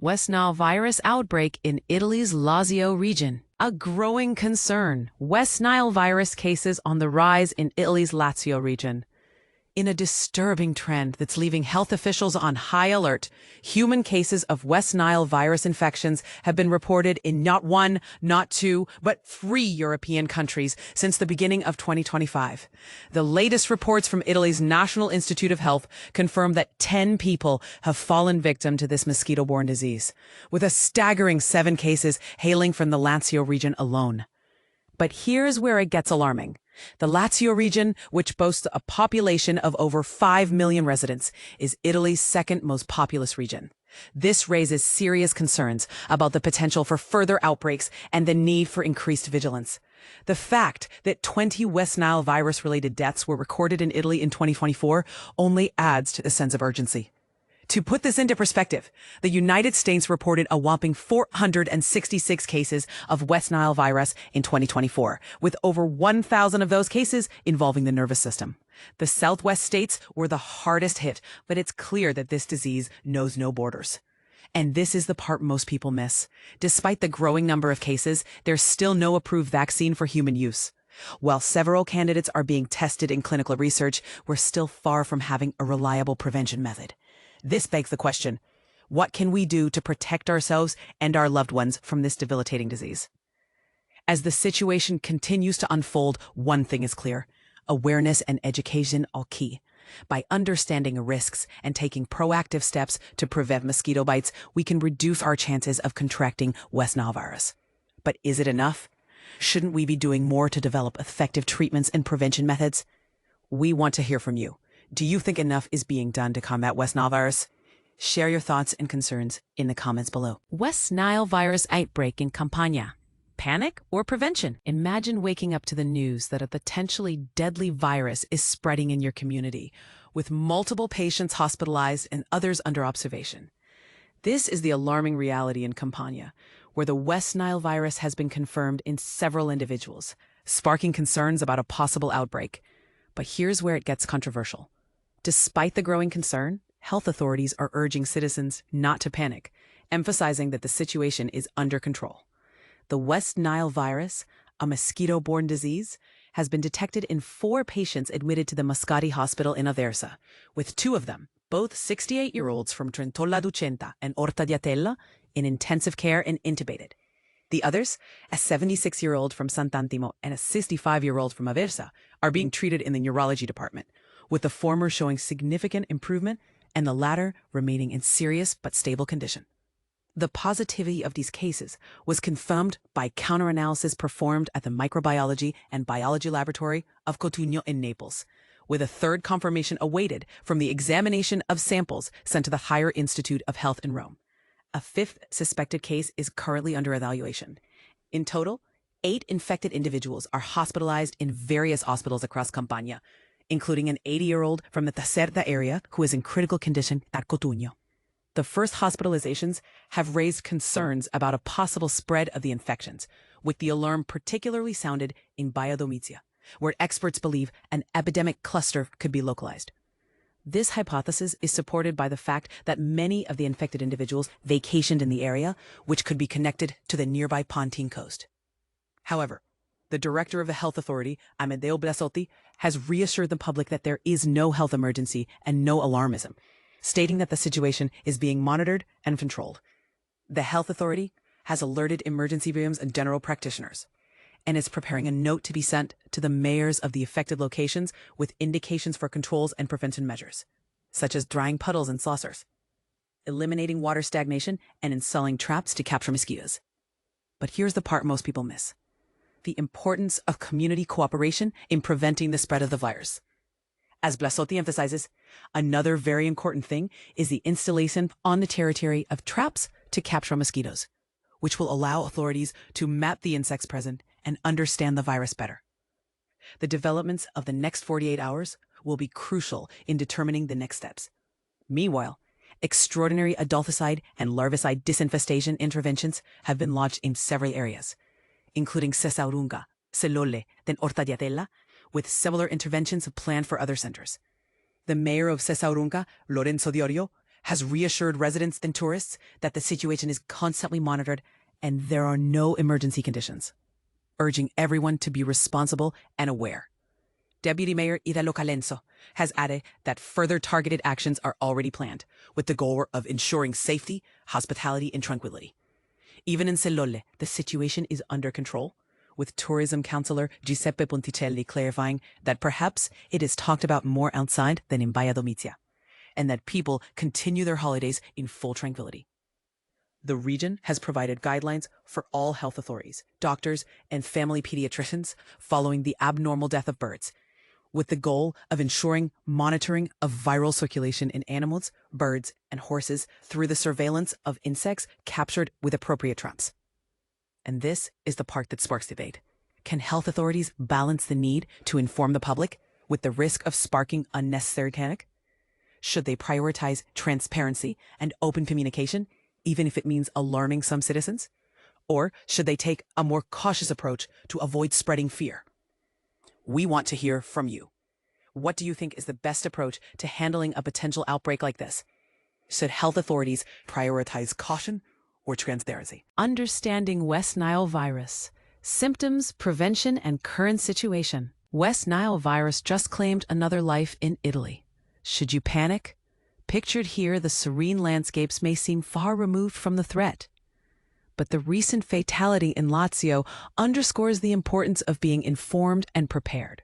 West Nile virus outbreak in Italy's Lazio region. A growing concern. West Nile virus cases on the rise in Italy's Lazio region. In a disturbing trend that's leaving health officials on high alert, human cases of West Nile virus infections have been reported in not one, not two, but 3 European countries since the beginning of 2025. The latest reports from Italy's National Institute of Health confirm that 10 people have fallen victim to this mosquito-borne disease, with a staggering 7 cases hailing from the Lazio region alone. But here's where it gets alarming. The Lazio region, which boasts a population of over 5 million residents, is Italy's second most populous region. This raises serious concerns about the potential for further outbreaks and the need for increased vigilance. The fact that 20 West Nile virus-related deaths were recorded in Italy in 2024 only adds to the sense of urgency. To put this into perspective, the United States reported a whopping 466 cases of West Nile virus in 2024, with over 1,000 of those cases involving the nervous system. The Southwest states were the hardest hit, but it's clear that this disease knows no borders. And this is the part most people miss. Despite the growing number of cases, there's still no approved vaccine for human use. While several candidates are being tested in clinical research, we're still far from having a reliable prevention method. This begs the question, what can we do to protect ourselves and our loved ones from this debilitating disease? As the situation continues to unfold, one thing is clear. Awareness and education are key. By understanding risks and taking proactive steps to prevent mosquito bites, we can reduce our chances of contracting West Nile virus. But is it enough? Shouldn't we be doing more to develop effective treatments and prevention methods? We want to hear from you. Do you think enough is being done to combat West Nile virus? Share your thoughts and concerns in the comments below. West Nile virus outbreak in Campania. Panic or prevention? Imagine waking up to the news that a potentially deadly virus is spreading in your community, with multiple patients hospitalized and others under observation. This is the alarming reality in Campania, where the West Nile virus has been confirmed in several individuals, sparking concerns about a possible outbreak. But here's where it gets controversial. Despite the growing concern, health authorities are urging citizens not to panic, emphasizing that the situation is under control. The West Nile virus, a mosquito-borne disease, has been detected in 4 patients admitted to the Mascati Hospital in Aversa, with 2 of them, both 68-year-olds from Trentola Ducenta and Ortagliatella, in intensive care and intubated. The others, a 76-year-old from Sant'Antimo and a 65-year-old from Aversa, are being treated in the neurology department, with the former showing significant improvement and the latter remaining in serious but stable condition. The positivity of these cases was confirmed by counter-analysis performed at the Microbiology and Biology Laboratory of Cotugno in Naples, with a 3rd confirmation awaited from the examination of samples sent to the Higher Institute of Health in Rome. A 5th suspected case is currently under evaluation. In total, 8 infected individuals are hospitalized in various hospitals across Campania, including an 80-year-old from the Caserta area who is in critical condition at Cotugno. The first hospitalizations have raised concerns about a possible spread of the infections, with the alarm particularly sounded in Biodomizia, where experts believe an epidemic cluster could be localized. This hypothesis is supported by the fact that many of the infected individuals vacationed in the area, which could be connected to the nearby Pontine coast. However, the director of the health authority, Amedeo Blasotti, has reassured the public that there is no health emergency and no alarmism, stating that the situation is being monitored and controlled. The health authority has alerted emergency rooms and general practitioners, and is preparing a note to be sent to the mayors of the affected locations with indications for controls and prevention measures, such as drying puddles and saucers, eliminating water stagnation, and installing traps to capture mosquitoes. But here's the part most people miss: the importance of community cooperation in preventing the spread of the virus. As Blasotti emphasizes, another very important thing is the installation on the territory of traps to capture mosquitoes, which will allow authorities to map the insects present and understand the virus better. The developments of the next 48 hours will be crucial in determining the next steps. Meanwhile, extraordinary adulticide and larvicide disinfestation interventions have been launched in several areas, including Cesaurunga, Selole, then Ortagliatella, with similar interventions planned for other centers. The mayor of Cesaurunga, Lorenzo Diorio, has reassured residents and tourists that the situation is constantly monitored and there are no emergency conditions, urging everyone to be responsible and aware. Deputy Mayor Italo Calenzo has added that further targeted actions are already planned, with the goal of ensuring safety, hospitality, and tranquility. Even in Sellolle, the situation is under control, with tourism councillor Giuseppe Ponticelli clarifying that perhaps it is talked about more outside than in Valladolid, and that people continue their holidays in full tranquility. The region has provided guidelines for all health authorities, doctors, and family pediatricians following the abnormal death of birds, with the goal of ensuring monitoring of viral circulation in animals, birds, and horses through the surveillance of insects captured with appropriate traps. And this is the part that sparks debate. Can health authorities balance the need to inform the public with the risk of sparking unnecessary panic? Should they prioritize transparency and open communication, even if it means alarming some citizens? Or should they take a more cautious approach to avoid spreading fear? We want to hear from you. What do you think is the best approach to handling a potential outbreak like this? Should health authorities prioritize caution or transparency? Understanding West Nile virus. Symptoms, prevention, and current situation. West Nile virus just claimed another life in Italy. Should you panic? Pictured here, the serene landscapes may seem far removed from the threat. But the recent fatality in Lazio underscores the importance of being informed and prepared.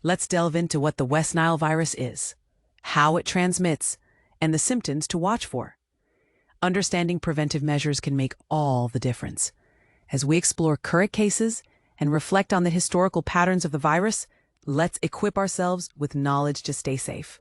Let's delve into what the West Nile virus is, how it transmits, and the symptoms to watch for. Understanding preventive measures can make all the difference. As we explore current cases and reflect on the historical patterns of the virus, let's equip ourselves with knowledge to stay safe.